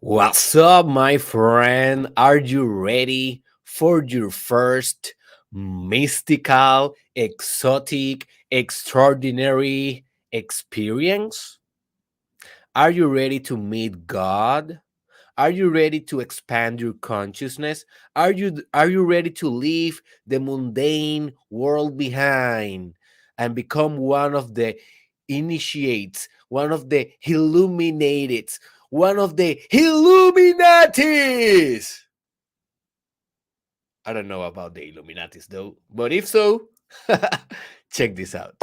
What's up, my friend? Are you ready for your first mystical, exotic, extraordinary experience? Are you ready to meet God? Are you ready to expand your consciousness? Are you ready to leave the mundane world behind and become one of the initiates, one of the illuminated, one of the Illuminatis? I don't know about the Illuminatis though, but if so, check this out.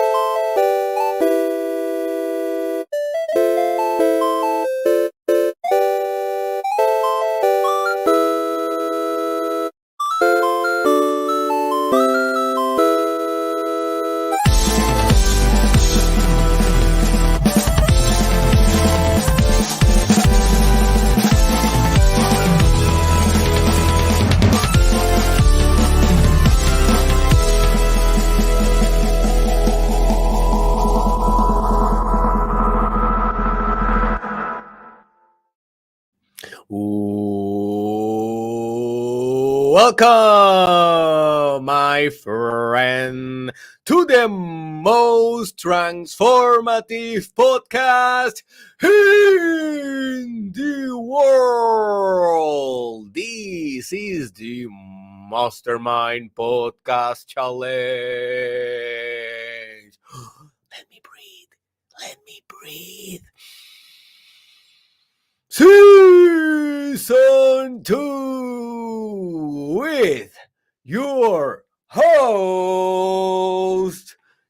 Welcome, my friend, to the most transformative podcast in the world. This is the Mastermind Podcast Challenge. Let me breathe. Let me breathe. Season 2 with your host,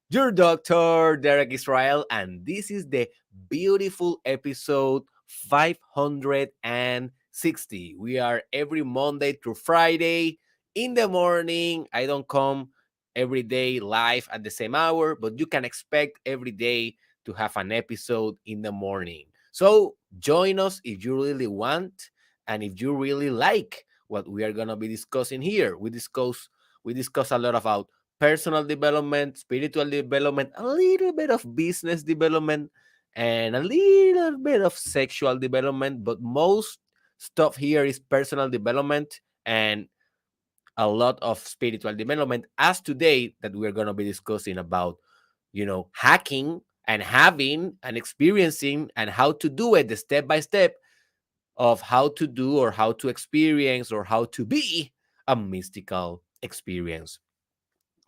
your Dr. Derek Israel, and this is the beautiful episode 560. We are every Monday through Friday in the morning. I don't come every day live at the same hour, but you can expect every day to have an episode in the morning. So join us if you really want and if you really like what we are going to be discussing here. We discuss a lot about personal development, spiritual development, a little bit of business development, and a little bit of sexual development, but most stuff here is personal development and a lot of spiritual development, as today that we're going to be discussing about hacking and having and experiencing and how to do it, the step by step of how to do or how to experience or how to be a mystical experience.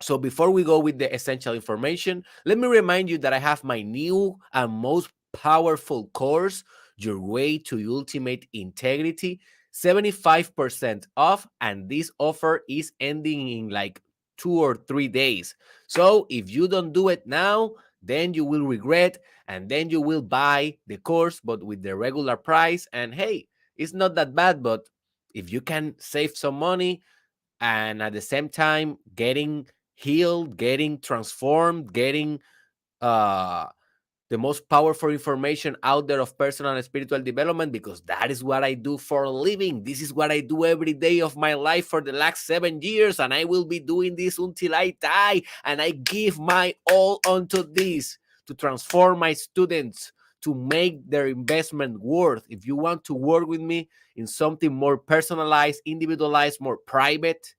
So before we go with the essential information, let me remind you that I have my new and most powerful course, Your Way to Ultimate Integrity, 75% off, and this offer is ending in like 2 or 3 days. So if you don't do it now, then you will regret, and then you will buy the course but with the regular price. And hey, it's not that bad, but if you can save some money and at the same time getting healed, getting transformed, getting uh the most powerful information out there of personal and spiritual development, because that is what I do for a living. This is what I do every day of my life for the last 7 years, and I will be doing this until I die. And I give my all onto this to transform my students, to make their investment worth. If you want to work with me in something more personalized, individualized, more private,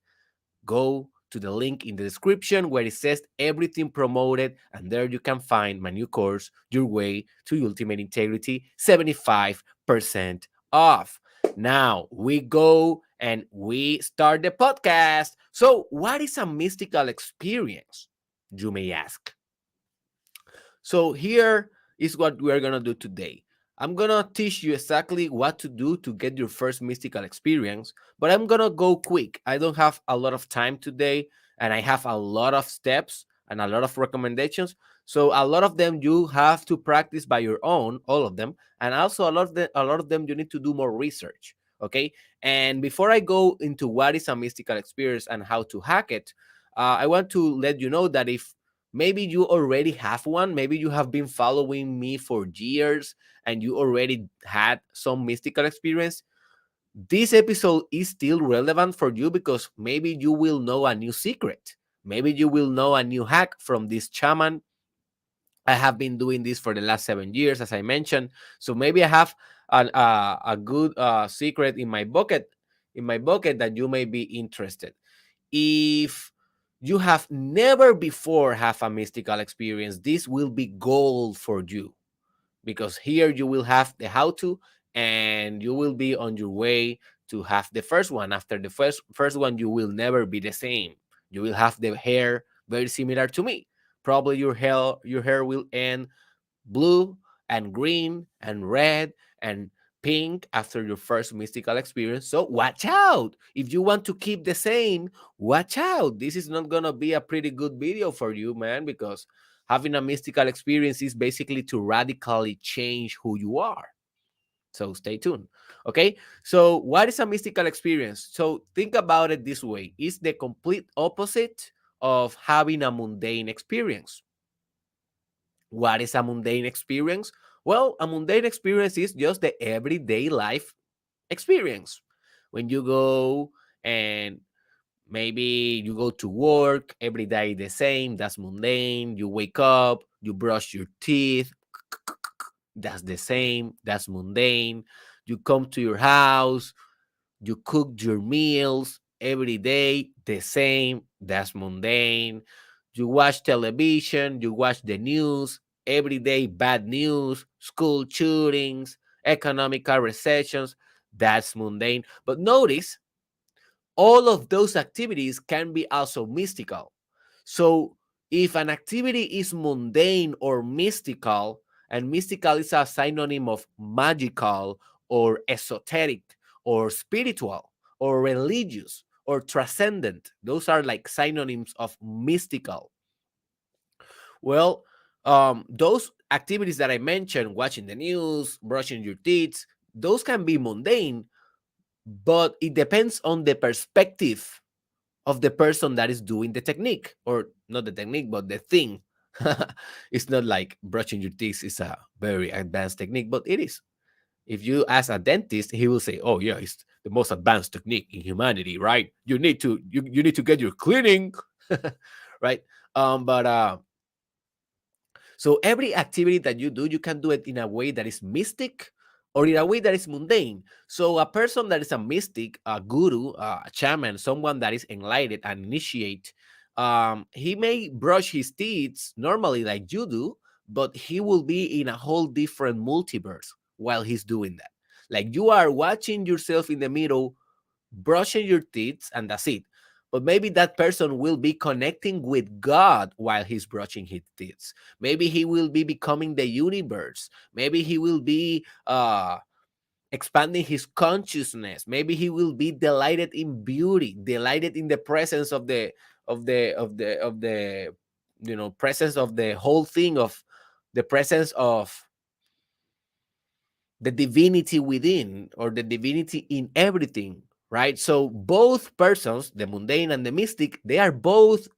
go to the link in the description where it says everything promoted, and there you can find my new course, Your Way to Ultimate Integrity, 75% off. Now we go and we start the podcast. So, what is a mystical experience, you may ask? So here is what we're going to do today. I'm going to teach you exactly what to do to get your first mystical experience, but I'm going to go quick. I don't have a lot of time today, and I have a lot of steps and a lot of recommendations. So a lot of them you have to practice by your own, all of them, and also a lot of them you need to do more research, okay? And before I go into what is a mystical experience and how to hack it, I want to let you know that if maybe you already have one. Maybe you have been following me for years and you already had some mystical experience. This episode is still relevant for you because maybe you will know a new secret. Maybe you will know a new hack from this shaman I have been doing this for the last 7 years, as I mentioned. So maybe I have a good secret in my bucket that you may be interested. If you have never before have a mystical experience, this will be gold for you, because here you will have the how to, and you will be on your way to have the first one. After the first one, you will never be the same. You will have the hair very similar to me. Probably your hair will end blue and green and red and pink after your first mystical experience. So watch out. If you want to keep the same, watch out. This is not going to be a pretty good video for you, man, because having a mystical experience is basically to radically change who you are. So stay tuned. Okay. So, what is a mystical experience? So, think about it this way: it's the complete opposite of having a mundane experience. What is a mundane experience? Well, a mundane experience is just the everyday life experience. When you go and maybe you go to work every day the same, that's mundane. You wake up, you brush your teeth, that's the same, that's mundane. You come to your house, you cook your meals every day the same, that's mundane. You watch television, you watch the news every day, bad news, school shootings, economical recessions, that's mundane. But notice, all of those activities can be also mystical. So if an activity is mundane or mystical, and mystical is a synonym of magical or esoteric or spiritual or religious or transcendent, those are like synonyms of mystical. Well, those activities that I mentioned, watching the news, brushing your teeth, those can be mundane, but it depends on the perspective of the person that is doing the technique, or not the technique, but the thing. It's not like brushing your teeth is a very advanced technique, but it is. If you ask a dentist, he will say, "Oh yeah, it's the most advanced technique in humanity, right? You need to get your cleaning," right? But So every activity that you do, you can do it in a way that is mystic or in a way that is mundane. So a person that is a mystic, a guru, a shaman, someone that is enlightened and initiate, he may brush his teeth normally like you do, but he will be in a whole different multiverse while he's doing that. Like you are watching yourself in the mirror brushing your teeth, and that's it. But maybe that person will be connecting with God while he's brushing his teeth. Maybe he will be becoming the universe. Maybe he will be expanding his consciousness. Maybe he will be delighted in beauty, delighted in the presence of the presence of the whole thing, of the presence of the divinity within, or the divinity in everything, right? So both persons, the mundane and the mystic, they are both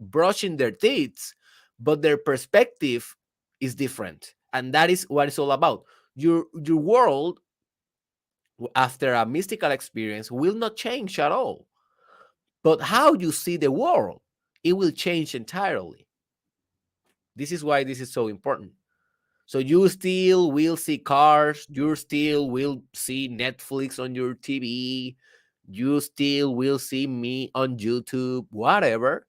brushing their teeth, but their perspective is different. And that is what it's all about. Your world after a mystical experience will not change at all. But how you see the world, it will change entirely. This is why this is so important. So you still will see cars, you still will see Netflix on your TV, you still will see me on YouTube, whatever.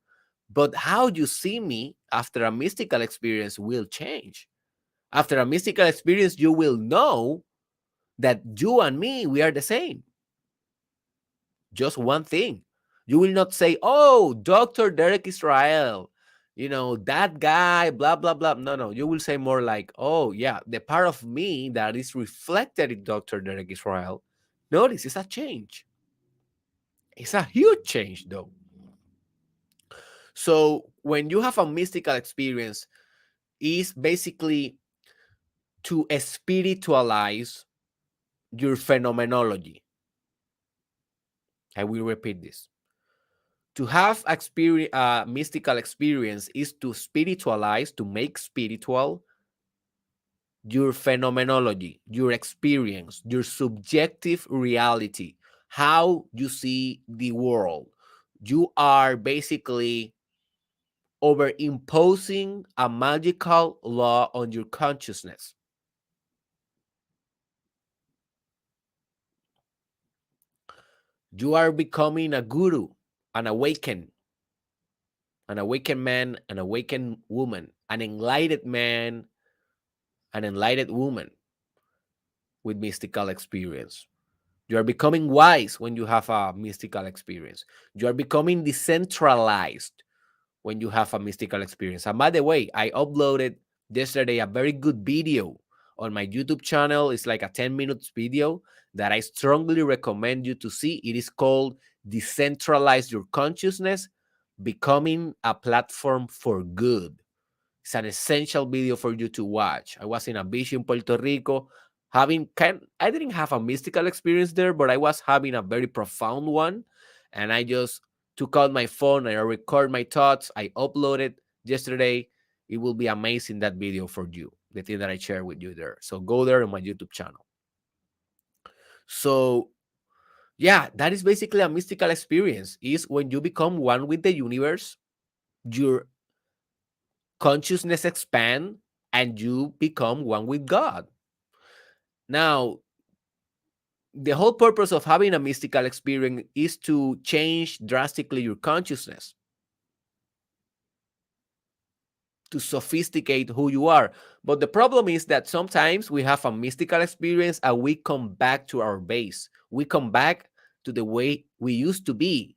But how you see me after a mystical experience will change. After a mystical experience, you will know that you and me, we are the same. Just one thing. You will not say, "Oh, Dr. Derek Israel, that guy, blah, blah, blah." No, no. You will say more like, "Oh, yeah, the part of me that is reflected in Dr. Derek Israel." Notice it's a change. It's a huge change, though. So when you have a mystical experience, is basically to spiritualize your phenomenology. I will repeat this. To have a mystical experience is to spiritualize, to make spiritual your phenomenology, your experience, your subjective reality, how you see the world. You are basically over imposing a magical law on your consciousness. You are becoming a guru, an awakened man, an awakened woman, an enlightened man, an enlightened woman with mystical experience. You are becoming wise when you have a mystical experience. You are becoming decentralized when you have a mystical experience. And by the way, I uploaded yesterday a very good video on my YouTube channel. It's like a 10 minutes video that I strongly recommend you to see. It is called Decentralize Your Consciousness, Becoming a Platform for Good. It's an essential video for you to watch. I was in a beach in Puerto Rico I didn't have a mystical experience there, but I was having a very profound one. And I just took out my phone and I record my thoughts. I uploaded yesterday. It will be amazing, that video for you, the thing that I share with you there. So go there on my YouTube channel. So yeah, that is basically a mystical experience. Is when you become one with the universe, your consciousness expand and you become one with God. Now, the whole purpose of having a mystical experience is to change drastically your consciousness, to sophisticate who you are. But the problem is that sometimes we have a mystical experience and we come back to our base. We come back to the way we used to be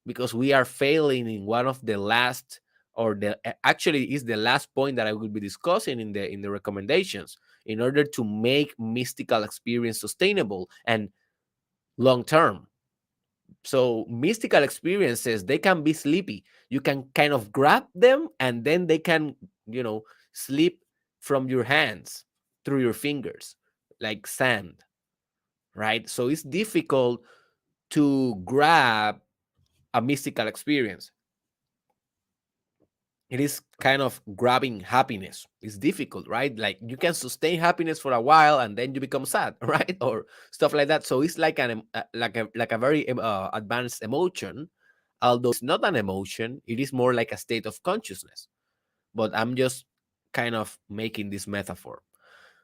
because we are failing in one of the last, or the actually is the last point that I will be discussing in the recommendations, in order to make mystical experience sustainable and long term. So mystical experiences, they can be sleepy. You can kind of grab them and then they can, slip from your hands through your fingers like sand, right? So it's difficult to grab a mystical experience. It is kind of grabbing happiness. It's difficult, right? Like you can sustain happiness for a while and then you become sad, right? Or stuff like that. So it's like like a very advanced emotion, although it's not an emotion. It is more like a state of consciousness. But I'm just kind of making this metaphor.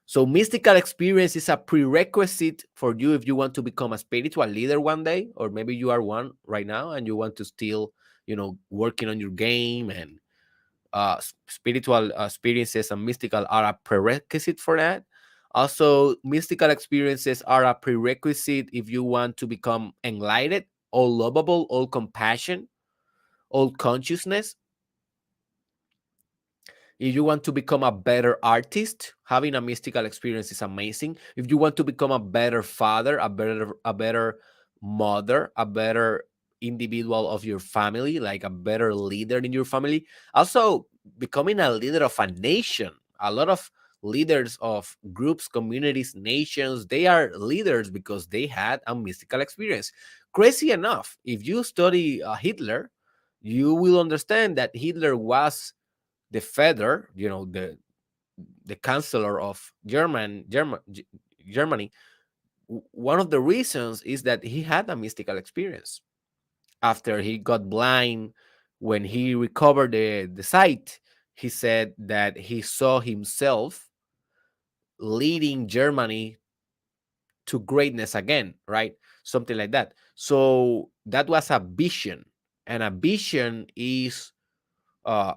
So mystical experience is a prerequisite for you if you want to become a spiritual leader one day, or maybe you are one right now and you want to still, working on your game, and spiritual experiences and mystical are a prerequisite for that. Also, mystical experiences are a prerequisite if you want to become enlightened, all lovable, all compassion, all consciousness. If you want to become a better artist, having a mystical experience is amazing. If you want to become a better father, a better mother, a better individual of your family, like a better leader in your family. Also, becoming a leader of a nation. A lot of leaders of groups, communities, nations, they are leaders because they had a mystical experience. Crazy enough, if you study Hitler, you will understand that Hitler was the feather, the chancellor of Germany. One of the reasons is that he had a mystical experience after he got blind. When he recovered the sight, he said that he saw himself leading Germany to greatness again, right? Something like that. So that was a vision, and a vision is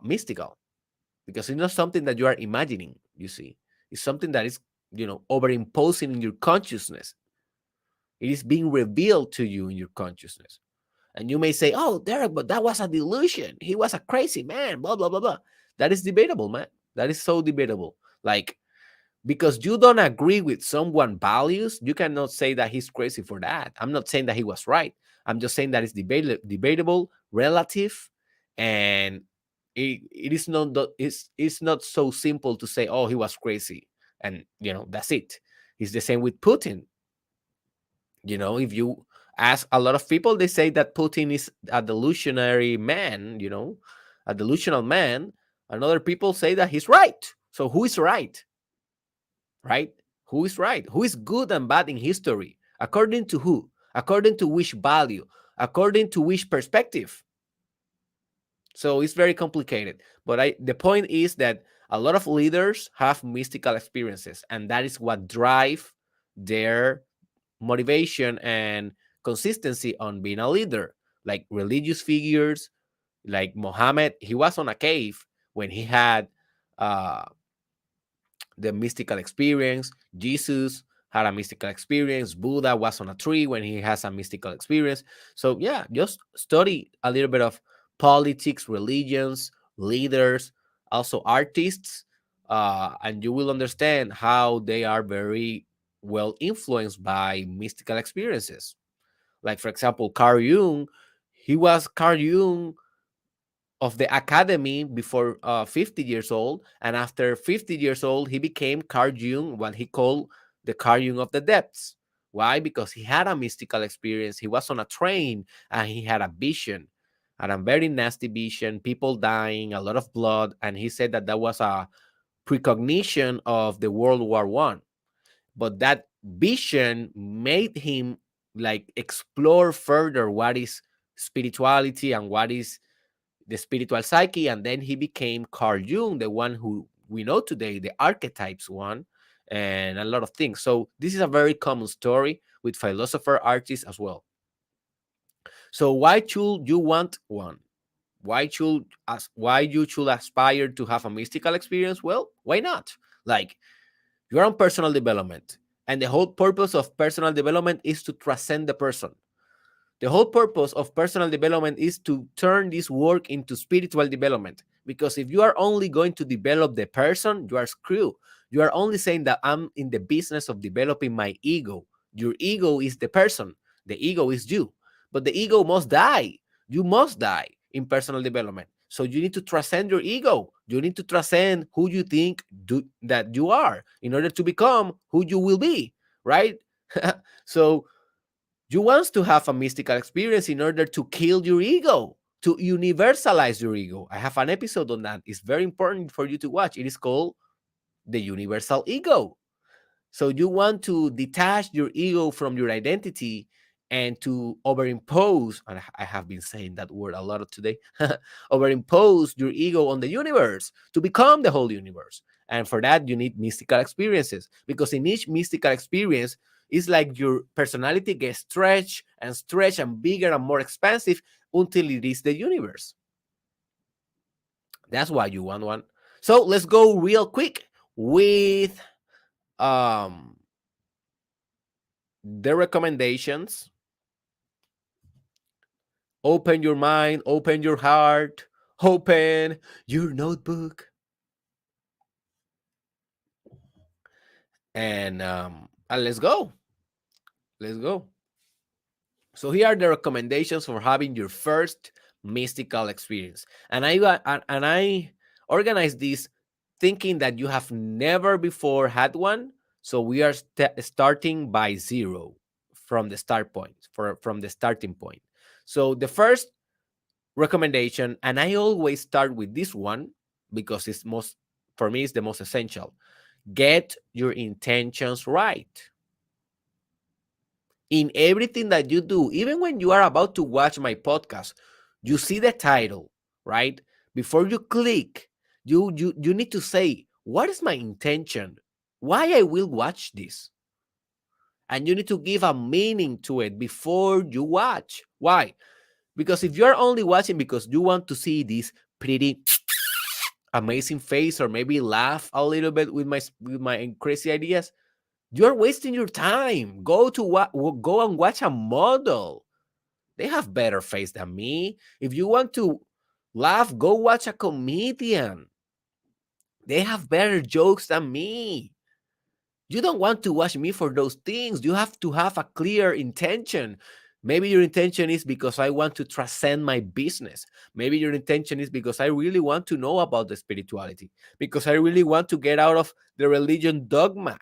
mystical, because it's not something that you are imagining. You see, it's something that is, overimposing in your consciousness. It is being revealed to you in your consciousness. And you may say, oh, Derek, but that was a delusion. He was a crazy man, blah, blah, blah, blah. That is debatable, man. That is so debatable. Like, because you don't agree with someone's values, you cannot say that he's crazy for that. I'm not saying that he was right. I'm just saying that it's debatable, relative, and it is not it's not so simple to say, oh, he was crazy, and that's it. It's the same with Putin. If you ask a lot of people, they say that Putin is a delusionary man, a delusional man, and other people say that he's right. So who is right? Right? Who is right? Who is good and bad in history? According to who? According to which value? According to which perspective? So it's very complicated. But the point is that a lot of leaders have mystical experiences, and that is what drive their motivation and consistency on being a leader. Like religious figures, like Muhammad, he was on a cave when he had uh, the mystical experience. Jesus had a mystical experience. Buddha was on a tree when he has a mystical experience. So yeah, just study a little bit of politics, religions, leaders, also artists, and you will understand how they are very well influenced by mystical experiences. Like for example, Carl Jung, he was Carl Jung of the academy before 50 years old, and after 50 years old he became Carl Jung, what he called the Carl Jung of the depths. Why? Because he had a mystical experience. He was on a train and he had a vision, and a very nasty vision, people dying, a lot of blood, and he said that that was a precognition of the World War I. But that vision made him like explore further what is spirituality and what is the spiritual psyche, and then he became Carl Jung, the one who we know today, the archetypes one, and a lot of things. So this is a very common story with philosopher artists as well. So why should you want one? Why you should aspire to have a mystical experience? Well, why not? Like, you're on personal development, and the whole purpose of personal development is to transcend the person. The whole purpose of personal development is to turn this work into spiritual development. Because if you are only going to develop the person, you are screwed. You are only saying that I'm in the business of developing my ego. Your ego is the person, the ego is you. But the ego must die. You must die in personal development. So you need to transcend your ego. You need to transcend who you think that you are in order to become who you will be, right? So you want to have a mystical experience in order to kill your ego, to universalize your ego. I have an episode on that. It's very important for you to watch. It is called The Universal Ego. So you want to detach your ego from your identity and to overimpose, and I have been saying that word a lot today, overimpose your ego on the universe to become the whole universe. And for that, you need mystical experiences, because in each mystical experience, it's like your personality gets stretched and bigger and more expansive until it is the universe. That's why you want one. So let's go real quick with um the recommendations. Open your mind, open your heart, open your notebook, and let's go. Let's go. So here are the recommendations for having your first mystical experience. And I organized this thinking that you have never before had one. So we are starting by zero from the start point, from the starting point. So the first recommendation, and I always start with this one because it's most, for me, it's the most essential. Get your intentions right in everything that you do. Even when you are about to watch my podcast, you see the title, right? Before you click, you need to say, what is my intention? Why I will watch this? And you need to give a meaning to it before you watch. Why? Because if you're only watching because you want to see this pretty amazing face, or maybe laugh a little bit with my crazy ideas, you're wasting your time. Go and watch a model. They have better face than me. If you want to laugh, go watch a comedian. They have better jokes than me. You don't want to watch me for those things. You have to have a clear intention. Maybe your intention is because I want to transcend my business. Maybe your intention is because I really want to know about the spirituality, because I really want to get out of the religion dogma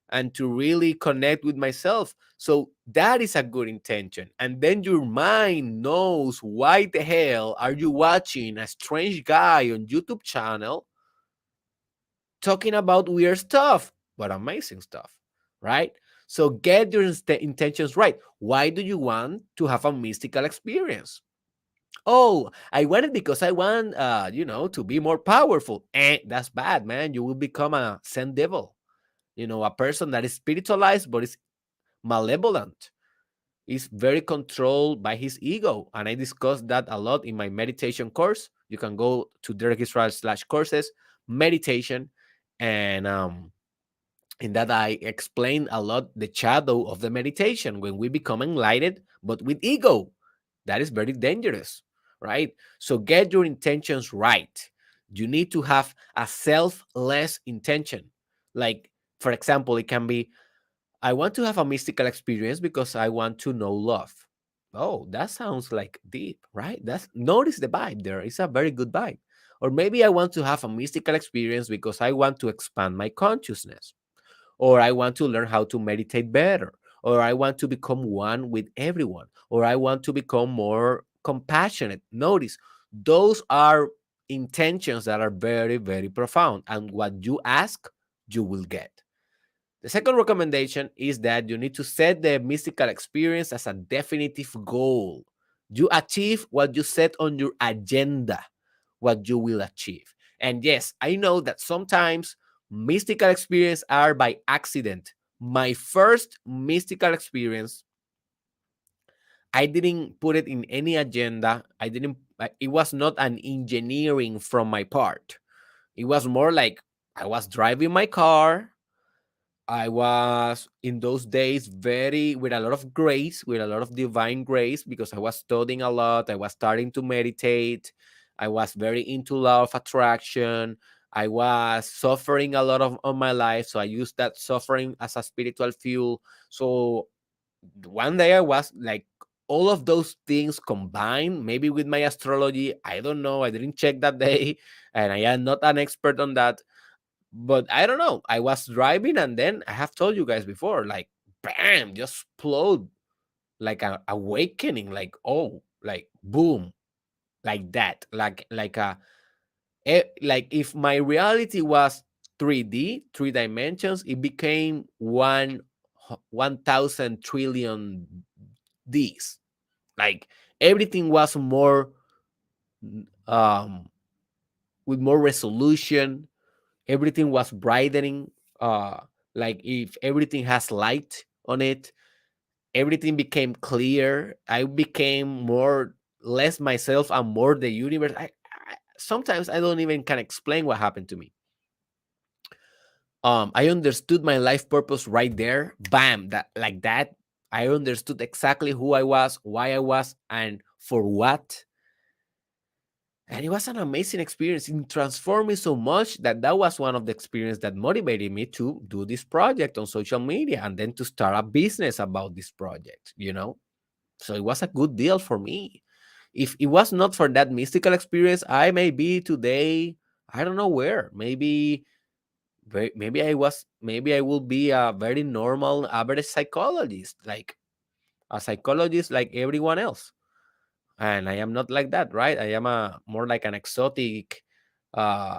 and to really connect with myself. So that is a good intention. And then your mind knows why the hell are you watching a strange guy on YouTube channel talking about weird stuff, but amazing stuff, right? So get your intentions right. Why do you want to have a mystical experience? Oh, I want it because I want, to be more powerful. That's bad, man. You will become a Zen devil, a person that is spiritualized but is malevolent, is very controlled by his ego. And I discussed that a lot in my meditation course. You can go to Derek Israel /courses, meditation. And in that I explain a lot the shadow of the meditation when we become enlightened, but with ego. That is very dangerous, right? So get your intentions right. You need to have a selfless intention. Like, for example, it can be, I want to have a mystical experience because I want to know love. Oh, that sounds like deep, right? That's Notice the vibe there. It's a very good vibe. Or maybe I want to have a mystical experience because I want to expand my consciousness, or I want to learn how to meditate better, or I want to become one with everyone, or I want to become more compassionate. Notice, those are intentions that are very, very profound. And what you ask, you will get. The second recommendation is that you need to set the mystical experience as a definitive goal. You achieve what you set on your agenda, what you will achieve. And yes, I know that sometimes mystical experiences are by accident. My first mystical experience, I didn't put it in any agenda. It was not an engineering from my part. It was more like I was driving my car. I was in those days very with a lot of grace, with a lot of divine grace, because I was studying a lot. I was starting to meditate. I was very into law of attraction. I was suffering a lot of on my life, so I used that suffering as a spiritual fuel. So one day I was like all of those things combined, maybe with my astrology. I don't know. I didn't check that day, and I am not an expert on that, but I don't know. I was driving, and then I have told you guys before, like, bam, just explode, like a awakening, like, oh, like boom, like that, like if my reality was 3D, three dimensions, it became 1,000 trillion Ds. Like everything was more, um with more resolution. Everything was brightening. Like if everything has light on it, everything became clear. I became more less myself and more the universe. Sometimes I don't even can explain what happened to me. I understood my life purpose right there. Bam, that like that. I understood exactly who I was, why I was, and for what. And it was an amazing experience. It transformed me so much that that was one of the experiences that motivated me to do this project on social media and then to start a business about this project. So it was a good deal for me. If it was not for that mystical experience, I may be today, I don't know where. Maybe I will be a very normal average psychologist, like a psychologist like everyone else. And I am not like that, right? I am a more like an exotic,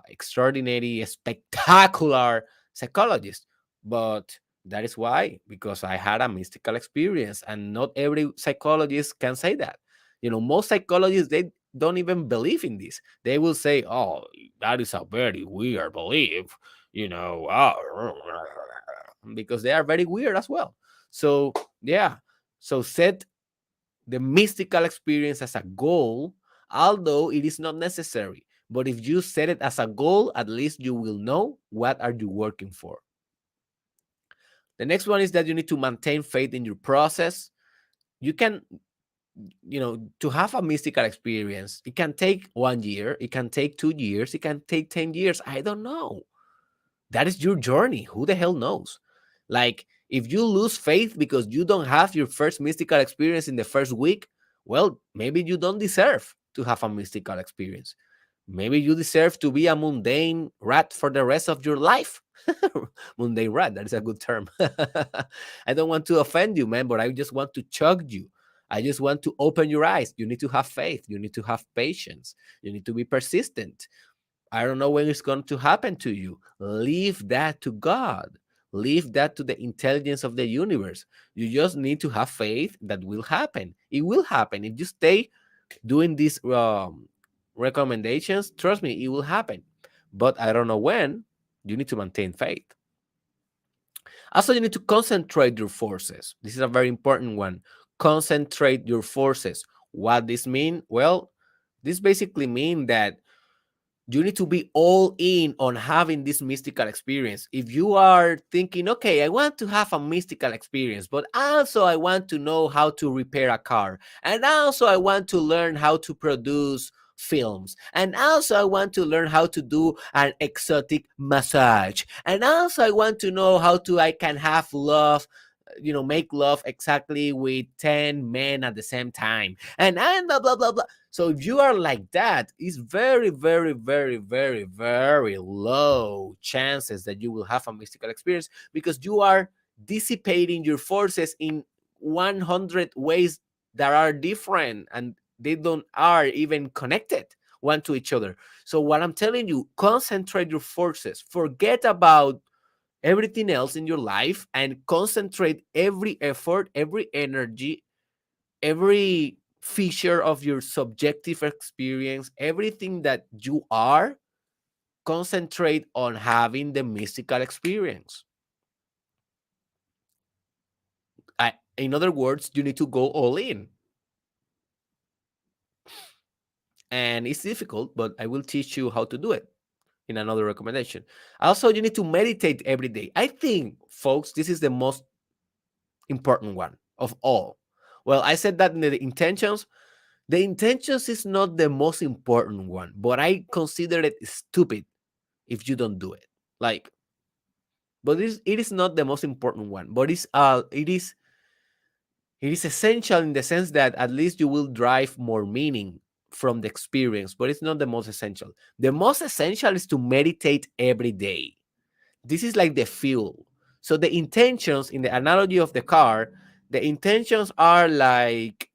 extraordinary, spectacular psychologist. But that is why, because I had a mystical experience, and not every psychologist can say that. Most psychologists, they don't even believe in this. They will say, "Oh, that is a very weird belief," because they are very weird as well. So yeah, so set the mystical experience as a goal, although it is not necessary. But if you set it as a goal, at least you will know what are you working for. The next one is that you need to maintain faith in your process. You can, to have a mystical experience, it can take 1 year, it can take 2 years, it can take 10 years. I don't know. That is your journey. Who the hell knows? Like, if you lose faith because you don't have your first mystical experience in the first week, well, maybe you don't deserve to have a mystical experience. Maybe you deserve to be a mundane rat for the rest of your life. Mundane rat, that is a good term. I don't want to offend you, man, but I just want to chug you. I just want to open your eyes. You need to have faith. You need to have patience. You need to be persistent. I don't know when it's going to happen to you. Leave that to God. Leave that to the intelligence of the universe. You just need to have faith that will happen. It will happen if you stay. doing these recommendations, trust me, it will happen. But I don't know when. You need to maintain faith. Also, you need to concentrate your forces. This is a very important one. Concentrate your forces. What this mean? Well, this basically mean that you need to be all in on having this mystical experience. If you are thinking, okay, I want to have a mystical experience, but also I want to know how to repair a car, and also I want to learn how to produce films, and also I want to learn how to do an exotic massage, and also I want to know how to I can have love, make love exactly with 10 men at the same time, and blah blah blah blah. So if you are like that, it's very, very, very, very, very low chances that you will have a mystical experience, because you are dissipating your forces in 100 ways that are different, and they don't are even connected one to each other. So what I'm telling you, concentrate your forces. Forget about everything else in your life and concentrate every effort, every energy, every feature of your subjective experience, everything that you are, concentrate on having the mystical experience. In other words, you need to go all in. And it's difficult, but I will teach you how to do it in another recommendation. Also, you need to meditate every day. I think, folks, this is the most important one of all. Well, I said that in the intentions. The intentions is not the most important one, but I consider it stupid if you don't do it. Like, but it is not the most important one, but it is essential in the sense that at least you will drive more meaning from the experience, but it's not the most essential. The most essential is to meditate every day. This is like the fuel. So the intentions, in the analogy of the car, the intentions are like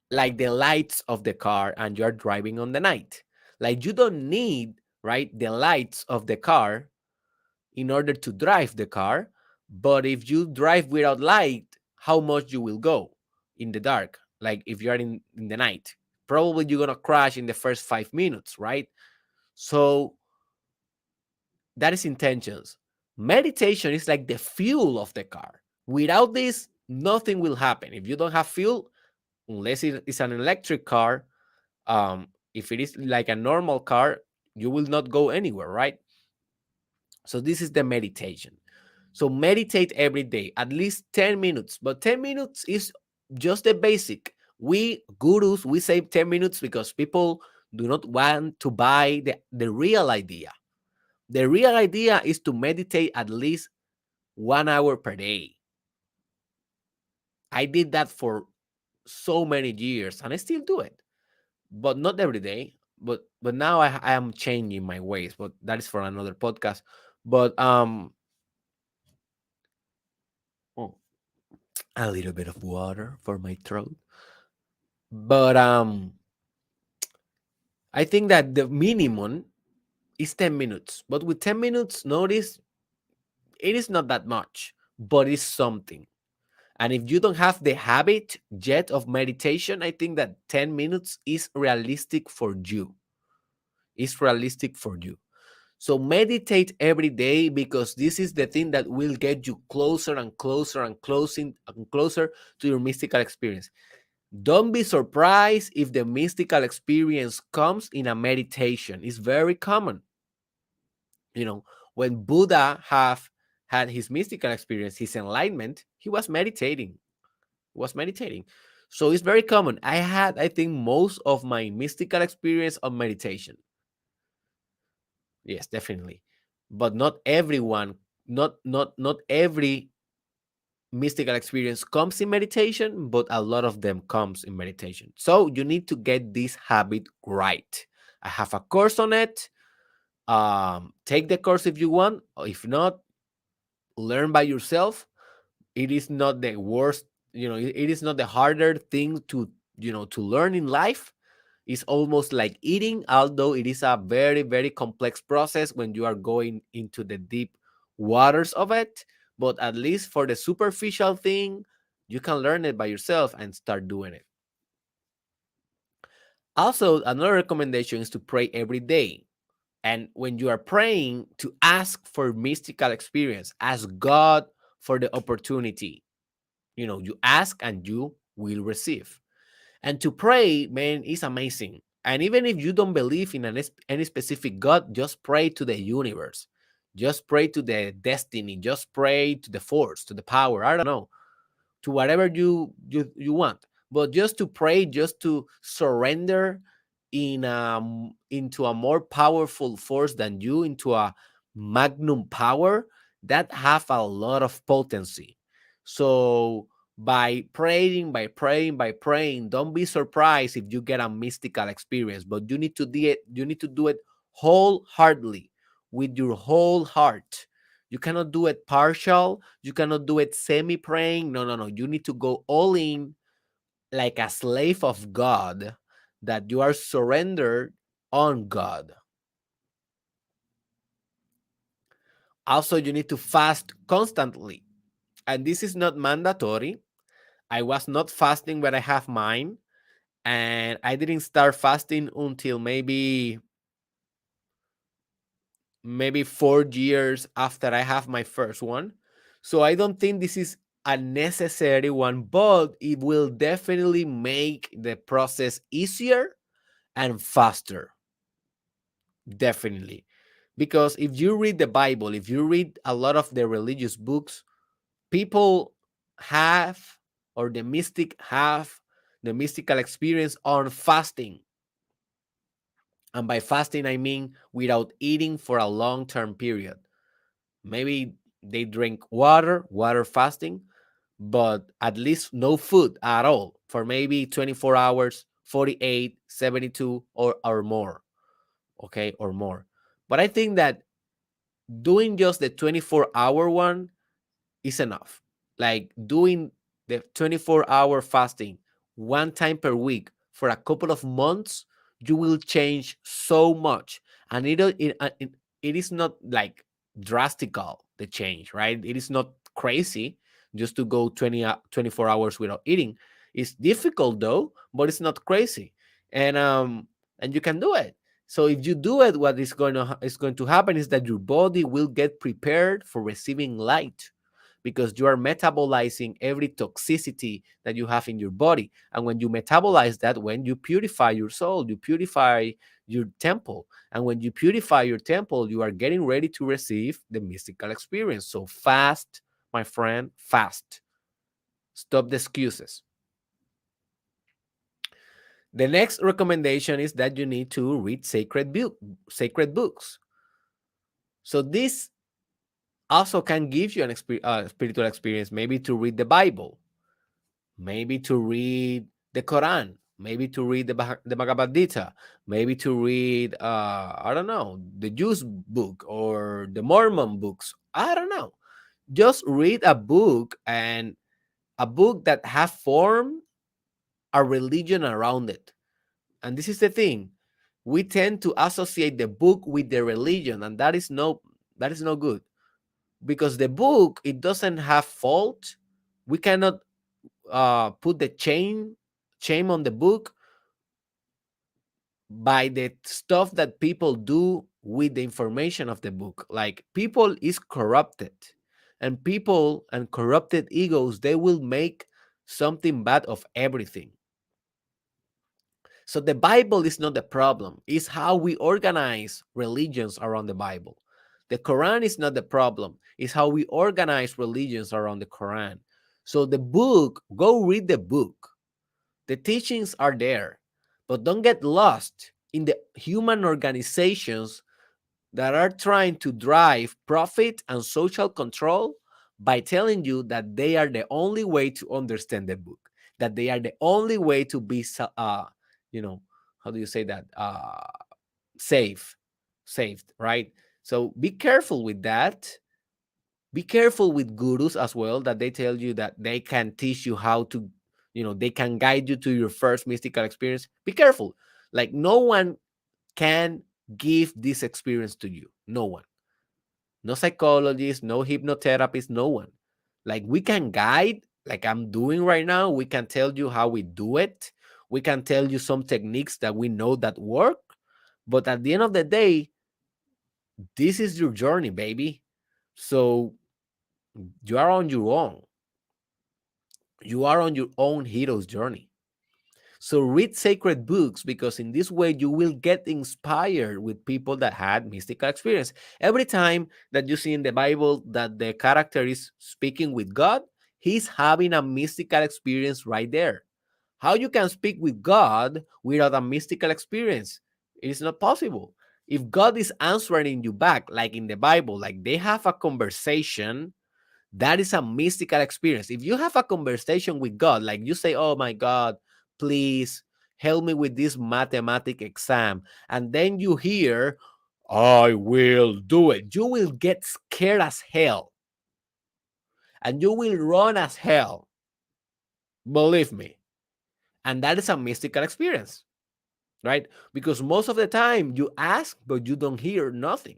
the lights of the car and you're driving on the night. Like, you don't need, right, the lights of the car in order to drive the car. But if you drive without light, how much you will go in the dark? Like, if you're in the night, probably you're gonna crash in the first 5 minutes, right? So that is intentions. Meditation is like the fuel of the car. Without this, nothing will happen. If you don't have fuel, unless it is an electric car, if it is like a normal car, you will not go anywhere, right? So this is the meditation. So meditate every day, at least 10 minutes. But 10 minutes is just the basic. We gurus, we say 10 minutes because people do not want to buy the real idea. The real idea is to meditate at least 1 hour per day. I did that for so many years and I still do it, but not every day. But now I am changing my ways, but that is for another podcast. But oh, a little bit of water for my throat. But I think that the minimum is 10 minutes. But with 10 minutes, notice it is not that much, but it's something. And if you don't have the habit yet of meditation, I think that 10 minutes is realistic for you. It's realistic for you. So meditate every day, because this is the thing that will get you closer and closer and closer to your mystical experience. Don't be surprised if the mystical experience comes in a meditation. It's very common. When Buddha had his mystical experience, his enlightenment, he was meditating. So it's very common. I had, I think, most of my mystical experience on meditation. Yes, definitely. But not everyone, not every mystical experience comes in meditation, but a lot of them comes in meditation. So you need to get this habit right. I have a course on it. Take the course if you want. Or if not, learn by yourself. It is not the worst, it is not the harder thing to learn in life. It's almost like eating, although it is a very, very complex process when you are going into the deep waters of it. But at least for the superficial thing, You can learn it by yourself and start doing it. Also, another recommendation is to pray every day. And when you are praying, to ask for mystical experience, ask God for the opportunity. You ask and you will receive. And to pray, man, is amazing. And even if you don't believe in any specific God, just pray to the universe. Just pray to the destiny. Just pray to the force, to the power. I don't know, to whatever you want, but just to pray, just to surrender into a more powerful force than you, into a magnum power that have a lot of potency. So by praying, don't be surprised if you get a mystical experience, but you need to do it wholeheartedly, with your whole heart. You cannot do it partial. You cannot do it semi praying. No, no, no. You need to go all in, like a slave of God, that you are surrendered on God. Also, you need to fast constantly. And this is not mandatory. I was not fasting when I have mine. And I didn't start fasting until maybe 4 years after I have my first one. So I don't think this is a necessary one, but it will definitely make the process easier and faster. Definitely. Because if you read the Bible, if you read a lot of the religious books, people have, or the mystic have, the mystical experience on fasting. And by fasting, I mean without eating for a long term period. Maybe they drink water fasting, but at least no food at all for maybe 24 hours, 48, 72, or more. Okay, or more. But I think that doing just the 24-hour one is enough. Like doing the 24-hour fasting one time per week for a couple of months, you will change so much. And it is not like drastical, the change, right? It is not crazy just to go 24 hours without eating. It's difficult though, but it's not crazy. And you can do it. So if you do it, what is going to happen is that your body will get prepared for receiving light, because you are metabolizing every toxicity that you have in your body. And when you metabolize that, when you purify your soul, you purify your temple. And when you purify your temple, you are getting ready to receive the mystical experience. So fast, my friend, fast. Stop the excuses. The next recommendation is that you need to read sacred books. So this also can give you an spiritual experience, maybe to read the Bible, maybe to read the Quran, maybe to read the Bhagavad Gita, maybe to read, I don't know, the Jews book or the Mormon books. I don't know. Just read a book, and a book that have formed a religion around it. And this is the thing. We tend to associate the book with the religion, and that is no good, because the book, it doesn't have fault. We cannot put the shame on the book by the stuff that people do with the information of the book. Like, people is corrupted, and people and corrupted egos, they will make something bad of everything. So the Bible is not the problem. It's how we organize religions around the Bible. The Quran is not the problem. It's how we organize religions around the Quran. So the book, go read the book. The teachings are there, but don't get lost in the human organizations that are trying to drive profit and social control by telling you that they are the only way to understand the book, that they are the only way to be, you know, how do you say that? Safe, saved, right? So be careful with that. Be careful with gurus as well, that they tell you that they can teach you how to, they can guide you to your first mystical experience. Be careful. Like, no one can give this experience to you. No one. No psychologist, no hypnotherapist, no one. Like, we can guide like I'm doing right now. We can tell you how we do it. We can tell you some techniques that we know that work. But at the end of the day, this is your journey, baby. So you are on your own. You are on your own hero's journey. So read sacred books, because in this way you will get inspired with people that had mystical experience. Every time that you see in the Bible that the character is speaking with God, he's having a mystical experience right there. How you can speak with God without a mystical experience? It is not possible. If God is answering you back, like in the Bible, like they have a conversation, that is a mystical experience. If you have a conversation with God, like you say, oh my God, please help me with this mathematic exam, and then you hear, I will do it, you will get scared as hell and you will run as hell. Believe me. And that is a mystical experience, right? Because most of the time you ask, but you don't hear nothing.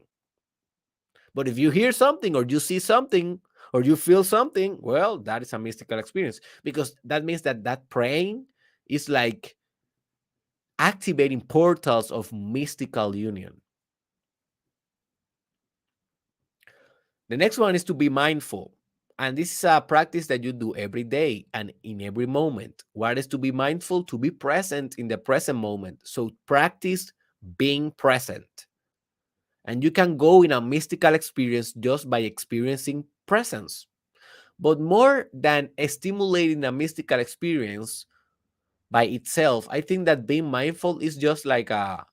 But if you hear something or you see something or you feel something, well, that is a mystical experience, because that means that that praying is like activating portals of mystical union. The next one is to be mindful. And this is a practice that you do every day and in every moment. What is to be mindful? To be present in the present moment. So practice being present. And you can go in a mystical experience just by experiencing presence. But more than stimulating a mystical experience by itself, I think that being mindful is just like a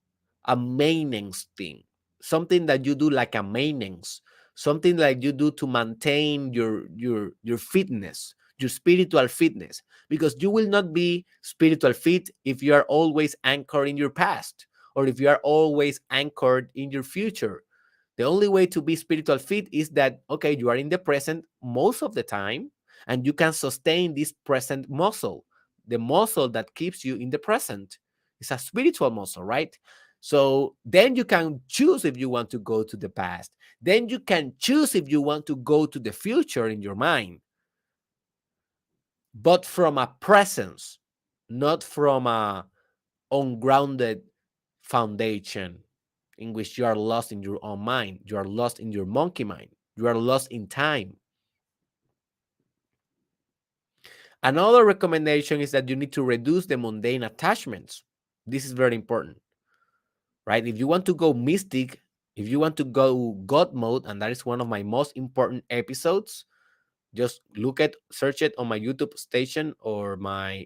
maintenance thing, something that you do like a maintenance, something like you do to maintain your fitness, your spiritual fitness, because you will not be spiritual fit if you are always anchored in your past or if you are always anchored in your future. The only way to be spiritual fit is that, okay, you are in the present most of the time and you can sustain this present muscle, the muscle that keeps you in the present. It's a spiritual muscle, right? So then you can choose if you want to go to the past. Then you can choose if you want to go to the future in your mind, but from a presence, not from a ungrounded foundation in which you are lost in your own mind. You are lost in your monkey mind. You are lost in time. Another recommendation is that you need to reduce the mundane attachments. This is very important, right? If you want to go mystic, if you want to go God mode, and that is one of my most important episodes, just search it on my YouTube station or my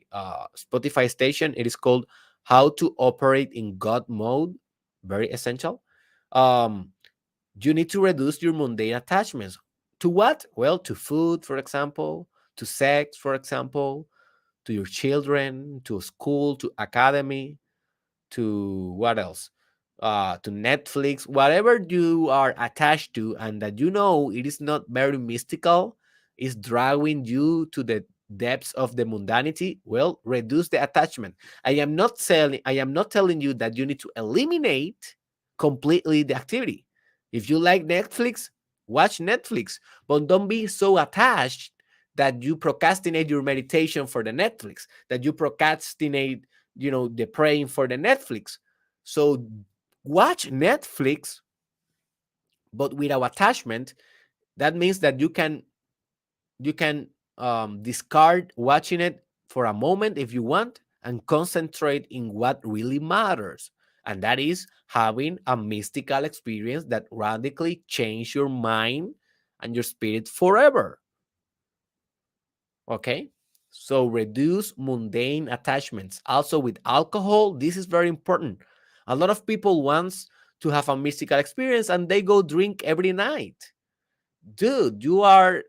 Spotify station. It is called How to Operate in God Mode. Very essential. Um, you need to reduce your mundane attachments. To what? Well, to food, for example, to sex, for example, to your children, to school, to academy, to what else? To Netflix, whatever you are attached to, and that you know it is not very mystical, is drawing you to the depths of the mundanity. Well, reduce the attachment. I am not telling you that you need to eliminate completely the activity. If you like Netflix, watch Netflix, but don't be so attached that you procrastinate your meditation for the Netflix, that you procrastinate, the praying for the Netflix. So watch Netflix, but without attachment. That means that you can discard watching it for a moment if you want and concentrate in what really matters, and that is having a mystical experience that radically change your mind and your spirit forever. Okay, so reduce mundane attachments. Also with alcohol, this is very important. A lot of people wants to have a mystical experience and they go drink every night. Dude, you are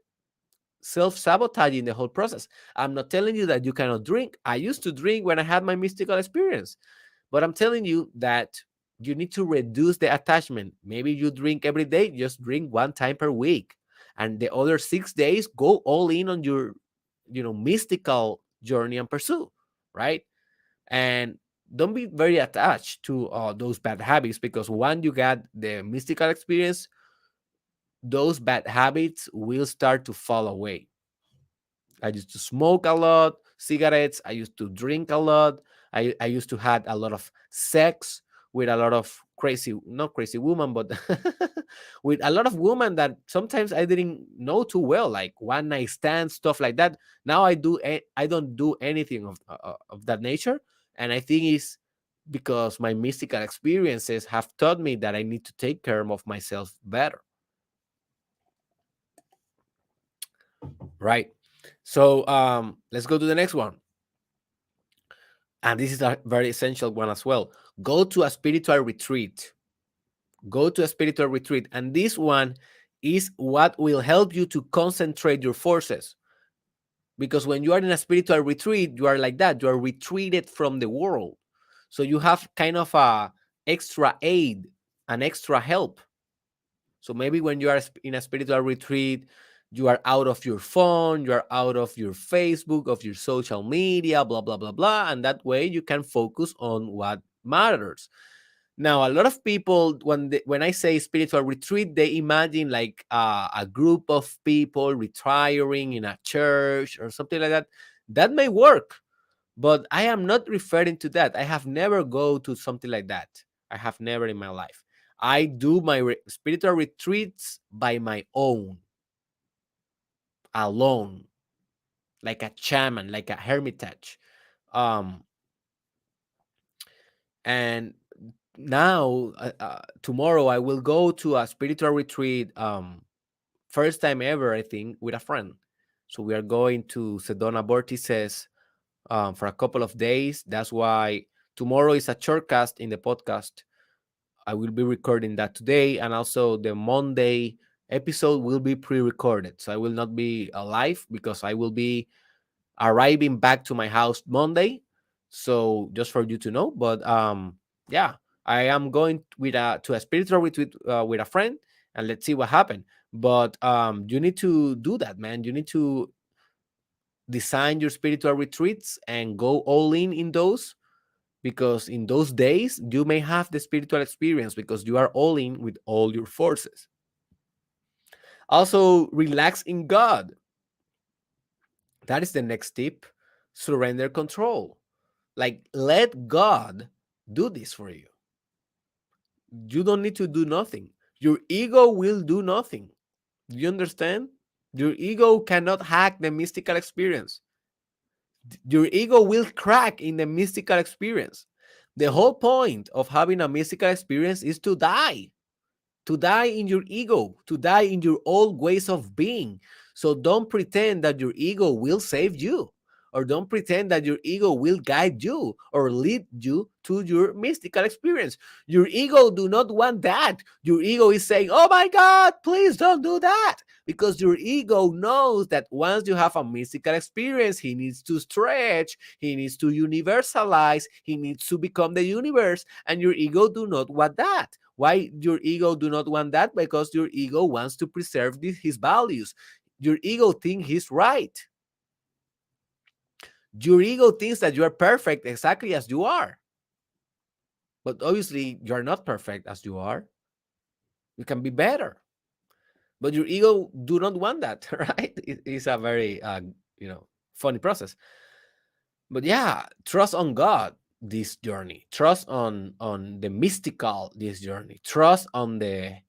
self-sabotaging the whole process. I'm not telling you that you cannot drink. I used to drink when I had my mystical experience, but I'm telling you that you need to reduce the attachment. Maybe you drink every day, just drink one time per week, and the other 6 days go all in on your mystical journey and pursuit, right? And don't be very attached to those bad habits, because once you got the mystical experience, those bad habits will start to fall away. I used to smoke a lot, cigarettes. I used to drink a lot. I used to had a lot of sex with a lot of crazy, not crazy woman, but with a lot of women that sometimes I didn't know too well, like one night stand stuff like that. Now I don't do anything of that nature, and I think it's because my mystical experiences have taught me that I need to take care of myself better. Right. So let's go to the next one. And this is a very essential one as well. Go to a spiritual retreat. Go to a spiritual retreat. And this one is what will help you to concentrate your forces. Because when you are in a spiritual retreat, you are like that. You are retreated from the world. So you have kind of a extra aid, an extra help. So maybe when you are in a spiritual retreat, you are out of your phone, you are out of your Facebook, of your social media, blah, blah, blah, blah. And that way you can focus on what matters. Now, a lot of people, when I say spiritual retreat, they imagine like a group of people retiring in a church or something like that. That may work, but I am not referring to that. I have never go to something like that. I have never in my life. I do my spiritual retreats by my own, alone, like a shaman, like a hermitage. Um, and now, tomorrow, I will go to a spiritual retreat. First time ever, I think, with a friend. So we are going to Sedona Vortices for a couple of days. That's why tomorrow is a shortcast in the podcast. I will be recording that today, and also the Monday episode will be pre-recorded. So I will not be live because I will be arriving back to my house Monday. So just for you to know, but yeah, I am going to a spiritual retreat with a friend, and let's see what happens. But you need to do that, man. You need to design your spiritual retreats and go all in those, because in those days you may have the spiritual experience because you are all in with all your forces. Also, relax in God. That is the next tip. Surrender control. Like, let God do this for you. You don't need to do nothing. Your ego will do nothing. Do you understand? Your ego cannot hack the mystical experience. Your ego will crack in the mystical experience. The whole point of having a mystical experience is to die in your ego, to die in your old ways of being. So don't pretend that your ego will save you, or don't pretend that your ego will guide you or lead you to your mystical experience. Your ego do not want that. Your ego is saying, "Oh my God, please don't do that." Because your ego knows that once you have a mystical experience, he needs to stretch, he needs to universalize, he needs to become the universe, and your ego do not want that. Why your ego do not want that? Because your ego wants to preserve his values. Your ego thinks he's right. Your ego thinks that you are perfect exactly as you are. But obviously, you are not perfect as you are. You can be better. But your ego do not want that, right? It's a very funny process. But yeah, trust on God this journey. Trust on the mystical this journey. Trust on the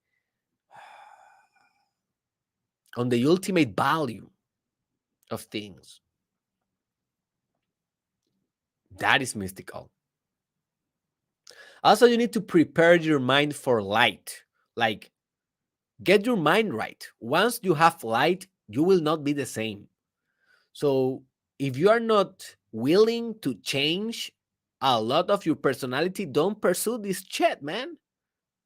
ultimate value of things. That is mystical. Also, you need to prepare your mind for light. Like, get your mind right. Once you have light, you will not be the same. So, if you are not willing to change a lot of your personality, don't pursue this shit, man.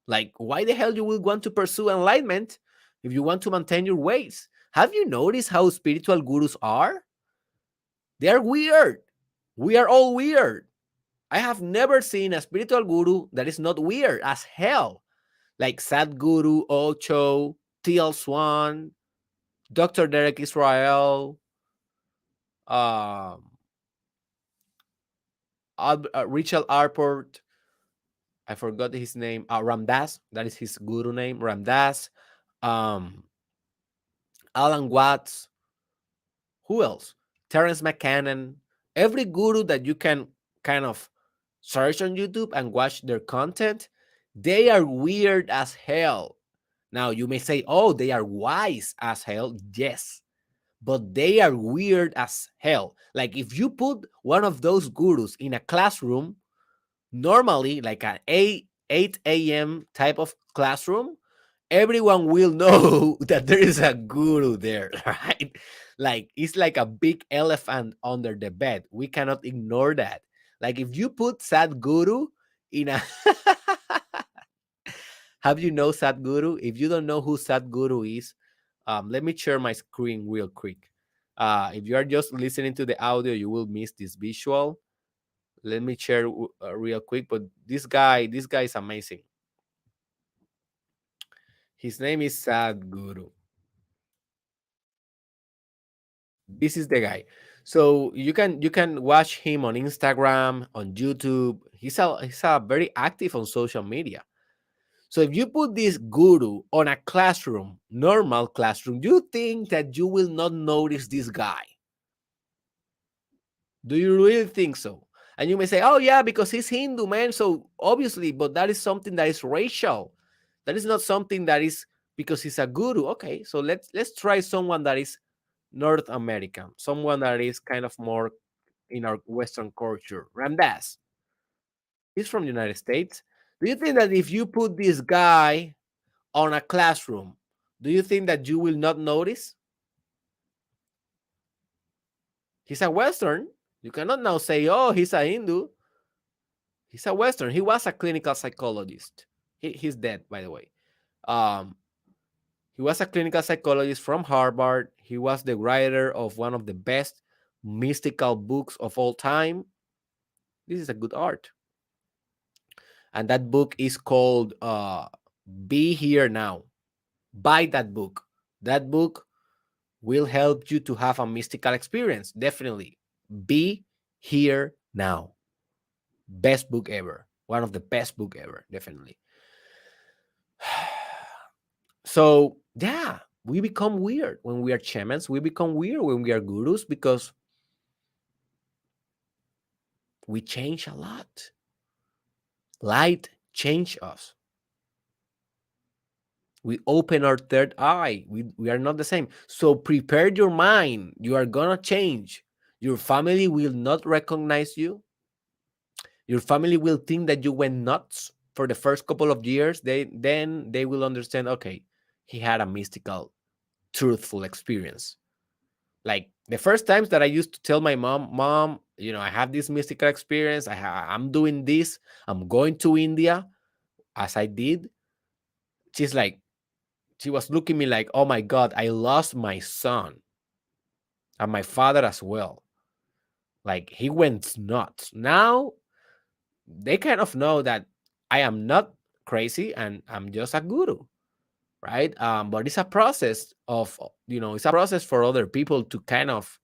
Like, why the hell you will want to pursue enlightenment if you want to maintain your ways? Have you noticed how spiritual gurus are? They are weird. We are all weird. I have never seen a spiritual guru that is not weird as hell. Like Sadhguru, Ocho, T.L. Swan, Dr. Derek Israel, um, Richard Arport. I forgot his name. Ramdas. That is his guru name. Ramdas. Um, Alan Watts. Who else? Terence McKinnon, every guru that you can kind of search on YouTube and watch their content, they are weird as hell. Now you may say, oh, they are wise as hell. Yes, but they are weird as hell. Like if you put one of those gurus in a classroom, normally like an 8 a.m. type of classroom, everyone will know that there is a guru there, right? Like it's like a big elephant under the bed. We cannot ignore that. Like if you put Sadhguru in a have you know Sadhguru? If you don't know who Sadhguru is, let me share my screen real quick. If you are just listening to the audio, you will miss this visual. Let me share real quick. But this guy is amazing. His name is Sadhguru. This is the guy. So you can watch him on Instagram, on YouTube. He's a very active on social media. So if you put this guru on a classroom, normal classroom, you think that you will not notice this guy. Do you really think so? And you may say, oh yeah, because he's Hindu, man. So obviously, but that is something that is racial. That is not something that is because he's a guru. Okay, so let's try someone that is North American, someone that is kind of more in our Western culture. Ramdas, he's from the United States. Do you think that if you put this guy on a classroom, do you think that you will not notice? He's a Western. You cannot now say, oh, he's a Hindu. He's a Western. He was a clinical psychologist. He's dead, by the way. Um, he was a clinical psychologist from Harvard. He was the writer of one of the best mystical books of all time. This is a good art. And that book is called Be Here Now. Buy that book. That book will help you to have a mystical experience. Definitely. Be Here Now. Best book ever. One of the best book ever. Definitely. So, yeah, we become weird when we are shamans. We become weird when we are gurus because we change a lot. Light change us. We open our third eye. We are not the same. So prepare your mind. You are going to change. Your family will not recognize you. Your family will think that you went nuts for the first couple of years. Then they will understand, okay, he had a mystical, truthful experience. Like the first times that I used to tell my mom, I have this mystical experience. I'm doing this. I'm going to India, as I did. She's like, she was looking at me like, oh my God, I lost my son and my father as well. Like he went nuts. Now they kind of know that I am not crazy and I'm just a guru, right? But it's a process it's a process for other people to kind of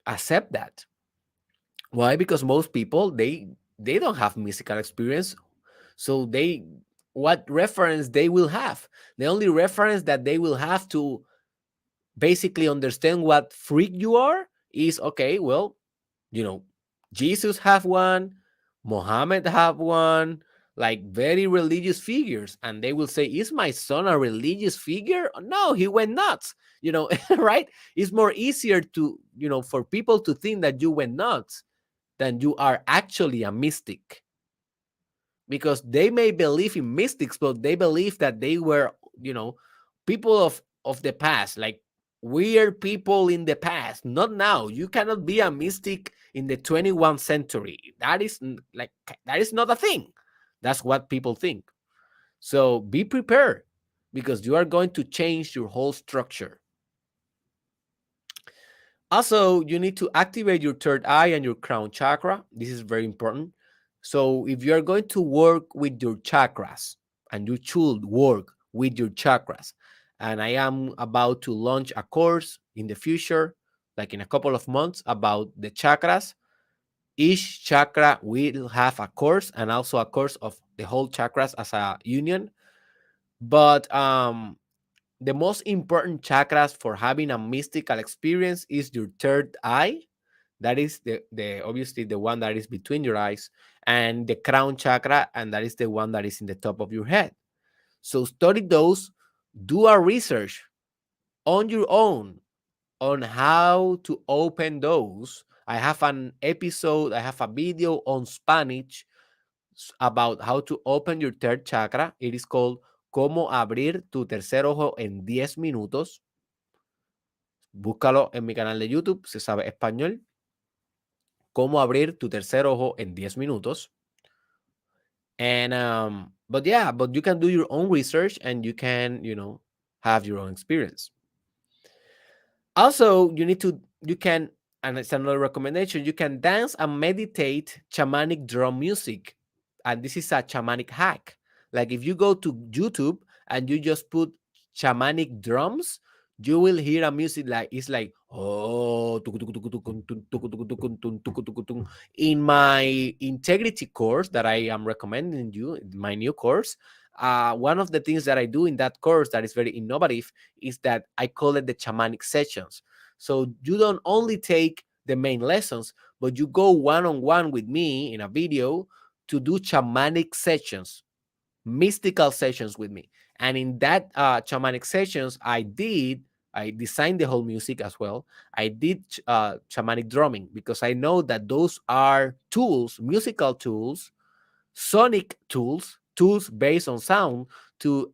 accept that. Why? Because most people they don't have mystical experience, so what reference they will have? The only reference that they will have to basically understand what freak you are is okay. Well, you know, Jesus have one, Muhammad have one, like very religious figures, and they will say, "Is my son a religious figure?" No, he went nuts. Right? It's more easier to for people to think that you went nuts than you are actually a mystic, because they may believe in mystics, but they believe that they were, people of the past, like weird people in the past, not now. You cannot be a mystic in the 21st century. That is not a thing. That's what people think. So be prepared, because you are going to change your whole structure. Also, you need to activate your third eye and your crown chakra. This is very important. So if you are going to work with your chakras, and you should work with your chakras, and I am about to launch a course in the future, like in a couple of months, about the chakras. Each chakra will have a course, and also a course of the whole chakras as a union. But the most important chakras for having a mystical experience is your third eye. That is the obviously the one that is between your eyes, and the crown chakra, and that is the one that is in the top of your head. So study those, do a research on your own on how to open those. I have an episode, I have a video on Spanish about how to open your third chakra. It is called Cómo abrir tu tercer ojo en 10 minutos. Búscalo en mi canal de YouTube, si sabe español. Cómo abrir tu tercer ojo en 10 minutos. And but yeah, but you can do your own research and you can, have your own experience. Also, you can, and it's another recommendation, you can dance and meditate shamanic drum music. And this is a shamanic hack. Like if you go to YouTube and you just put shamanic drums, you will hear a music like it's like oh. In my integrity course that I am recommending you, my new course, one of the things that I do in that course that is very innovative is that I call it the shamanic sessions. So you don't only take the main lessons, but you go one-on-one with me in a video to do shamanic sessions, mystical sessions with me. And in that shamanic sessions, I designed the whole music as well. I did shamanic drumming because I know that those are tools, musical tools, sonic tools, tools based on sound to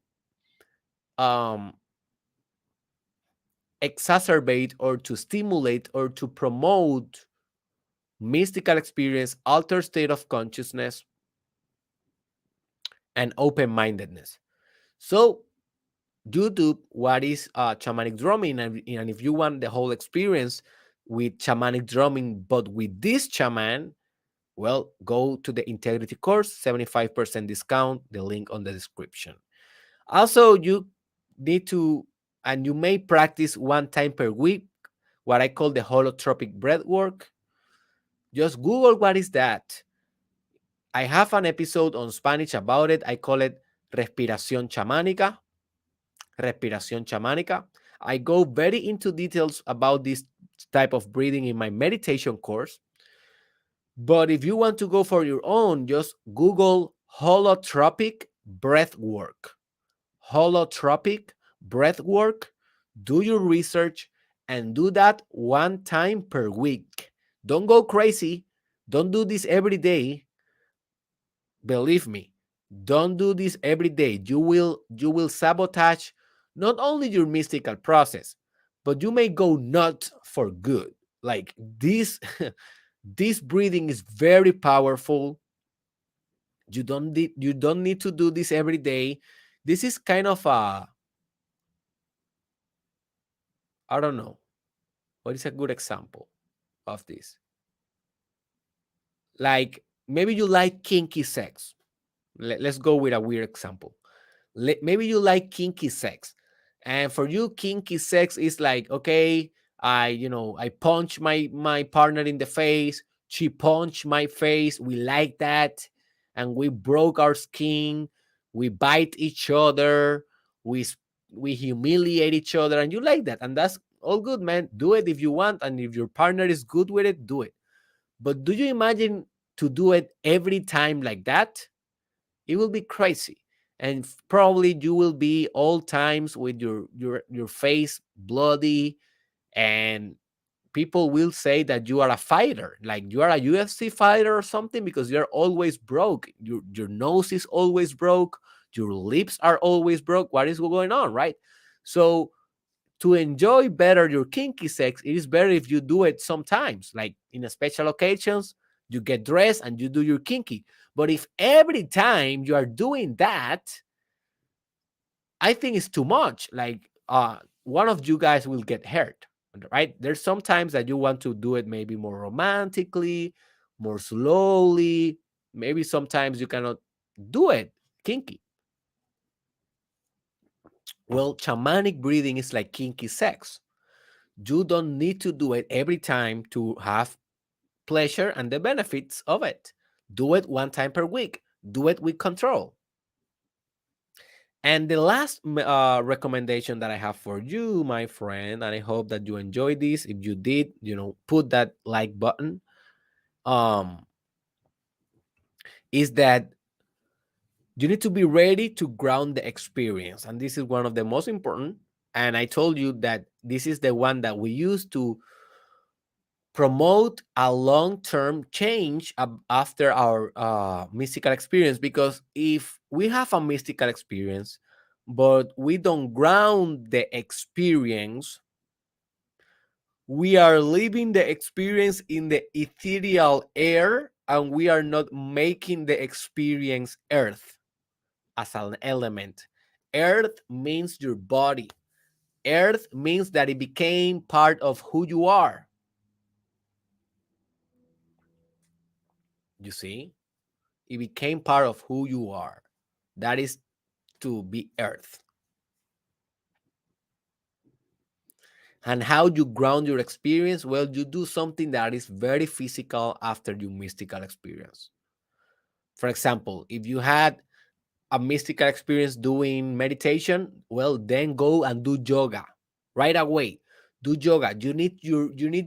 um, exacerbate or to stimulate or to promote mystical experience, altered state of consciousness, and open-mindedness. So YouTube, what is shamanic drumming, and if you want the whole experience with shamanic drumming, but with this shaman, well, go to the integrity course, 75% discount, the link on the description. Also, you need to, and you may practice one time per week, what I call the holotropic breath work. Just Google what is that. I have an episode on Spanish about it. I call it respiración chamánica. Respiración chamánica. I go very into details about this type of breathing in my meditation course. But if you want to go for your own, just Google holotropic breath work. Holotropic breath work. Do your research and do that one time per week. Don't go crazy. Don't do this every day. Believe me, don't do this every day. You will sabotage not only your mystical process, but you may go nuts for good. Like this this breathing is very powerful. You don't need to do this every day. This is kind of a, I don't know, what is a good example of this? Like maybe you like kinky sex. Let's go with a weird example. Maybe you like kinky sex, and for you kinky sex is like, okay, I punch my partner in the face, she punched my face, we like that, and we broke our skin, we bite each other, we humiliate each other, and you like that, and that's all good, man. Do it if you want, and if your partner is good with it, do it. But do you imagine to do it every time like that? It will be crazy, and probably you will be all times with your face bloody, and people will say that you are a fighter, like you are a UFC fighter or something, because you're always broke. Your nose is always broke, your lips are always broke. What is going on, right? So to enjoy better your kinky sex, it is better if you do it sometimes, like in a special occasions, you get dressed and you do your kinky. But if every time you are doing that, I think it's too much. Like one of you guys will get hurt, right? There's sometimes that you want to do it maybe more romantically, more slowly. Maybe sometimes you cannot do it kinky. Well, shamanic breathing is like kinky sex. You don't need to do it every time to have pleasure and the benefits of it. Do it one time per week. Do it with control. And the last recommendation that I have for you, my friend, and I hope that you enjoyed this. If you did, put that like button. Um, is that you need to be ready to ground the experience, and this is one of the most important. And I told you that this is the one that we use to promote a long-term change after our mystical experience, because if we have a mystical experience but we don't ground the experience, we are living the experience in the ethereal air, and we are not making the experience earth as an element. Earth means your body. Earth means that it became part of who you are. You see? It became part of who you are. That is to be earth. And how you ground your experience? Well, you do something that is very physical after your mystical experience. For example, if you had a mystical experience doing meditation, well, then go and do yoga right away. Do yoga. You need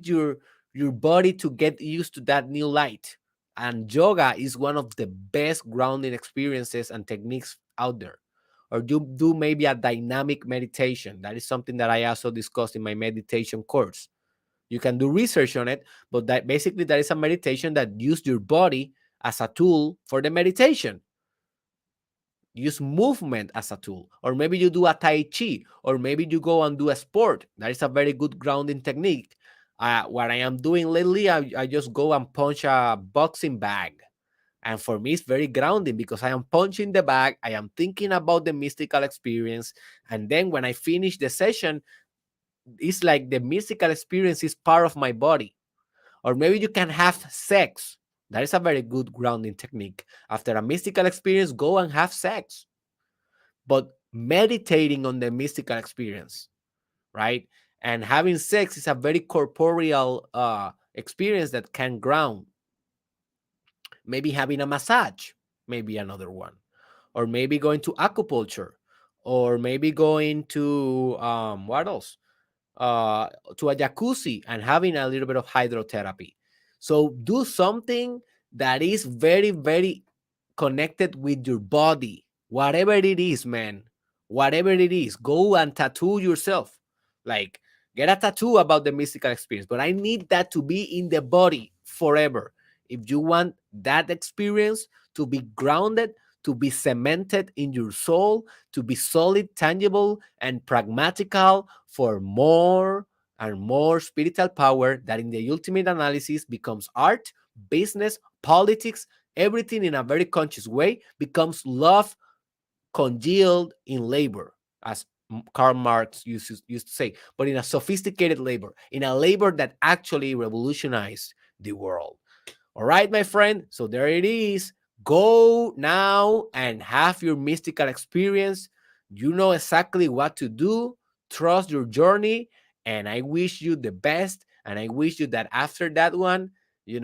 your body to get used to that new light. And yoga is one of the best grounding experiences and techniques out there. Or you do maybe a dynamic meditation. That is something that I also discussed in my meditation course. You can do research on it, but that is a meditation that uses your body as a tool for the meditation. Use movement as a tool. Or maybe you do a tai chi, or maybe you go and do a sport. That is a very good grounding technique. What I am doing lately, I just go and punch a boxing bag, and for me it's very grounding because I am punching the bag, I am thinking about the mystical experience, and then when I finish the session, it's like the mystical experience is part of my body. Or maybe you can have sex. That is a very good grounding technique. After a mystical experience, go and have sex, but meditating on the mystical experience, right? And having sex is a very corporeal experience that can ground. Maybe having a massage, maybe another one, or maybe going to acupuncture, or maybe going to what else? To a jacuzzi and having a little bit of hydrotherapy. So do something that is very, very connected with your body, whatever it is, man. Whatever it is, go and tattoo yourself. Like, get a tattoo about the mystical experience, but I need that to be in the body forever. If you want that experience to be grounded, to be cemented in your soul, to be solid, tangible, and pragmatical for more and more spiritual power that in the ultimate analysis becomes art, business, politics, everything in a very conscious way becomes love congealed in labor, as Karl Marx used to say, but in a sophisticated labor, in a labor that actually revolutionized the world. All right, my friend. So there it is. Go now and have your mystical experience. You know exactly what to do. Trust your journey. And I wish you the best. And I wish you that after that one, you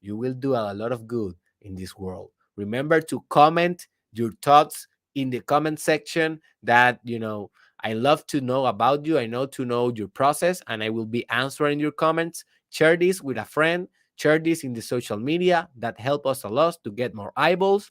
will do a lot of good in this world. Remember to comment your thoughts in the comment section. I love to know about you. I know to know your process, and I will be answering your comments. Share this with a friend. Share this in the social media. That help us a lot to get more eyeballs.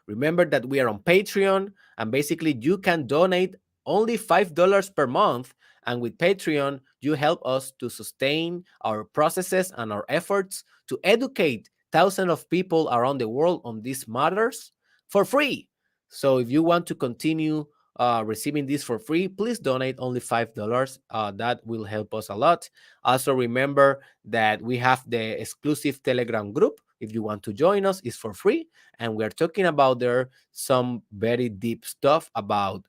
Remember that we are on Patreon, and basically you can donate only $5 per month. And with Patreon, you help us to sustain our processes and our efforts to educate thousands of people around the world on these matters for free. So if you want to continue receiving this for free, please donate only $5. That will help us a lot. Also, remember that we have the exclusive Telegram group. If you want to join us, it's for free, and we're talking about there some very deep stuff about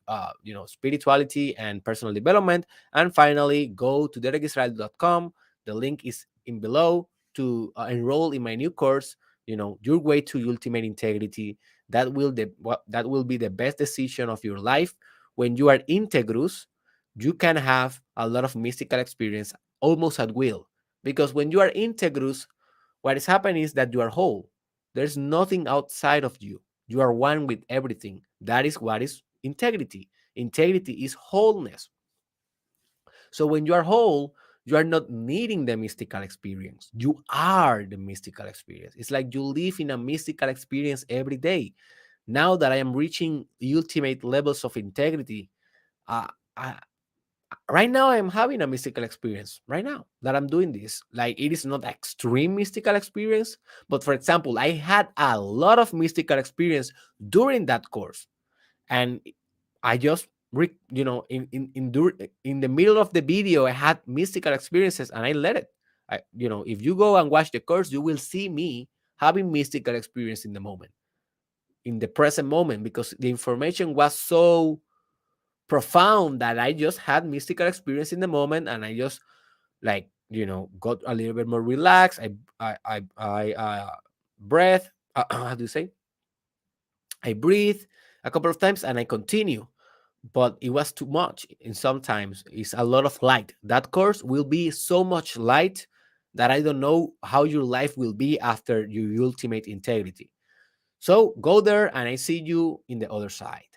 spirituality and personal development. And finally, go to derekisrael.com. The link is in below to enroll in my new course, your way to ultimate integrity. That will be the best decision of your life. When you are integrous, you can have a lot of mystical experience almost at will, because when you are integrous, what is happening is that you are whole. There's nothing outside of you. You are one with everything. That is what is integrity. Integrity is wholeness. So when you are whole, you are not needing the mystical experience. You are the mystical experience. It's like you live in a mystical experience every day. Now that I am reaching ultimate levels of integrity, uh, I, right now I'm having a mystical experience. Right now that I'm doing this, like it is not extreme mystical experience, but for example, I had a lot of mystical experience during that course, and I just in the middle of the video I had mystical experiences and I let it. If you go and watch the course, you will see me having mystical experience in the moment, in the present moment, because the information was so profound that I just had mystical experience in the moment, and I just like got a little bit more relaxed. I breath. How do you say? I breathe a couple of times and I continue, but it was too much. And sometimes it's a lot of light. That course will be so much light that I don't know how your life will be after your ultimate integrity. So go there and I see you in the other side.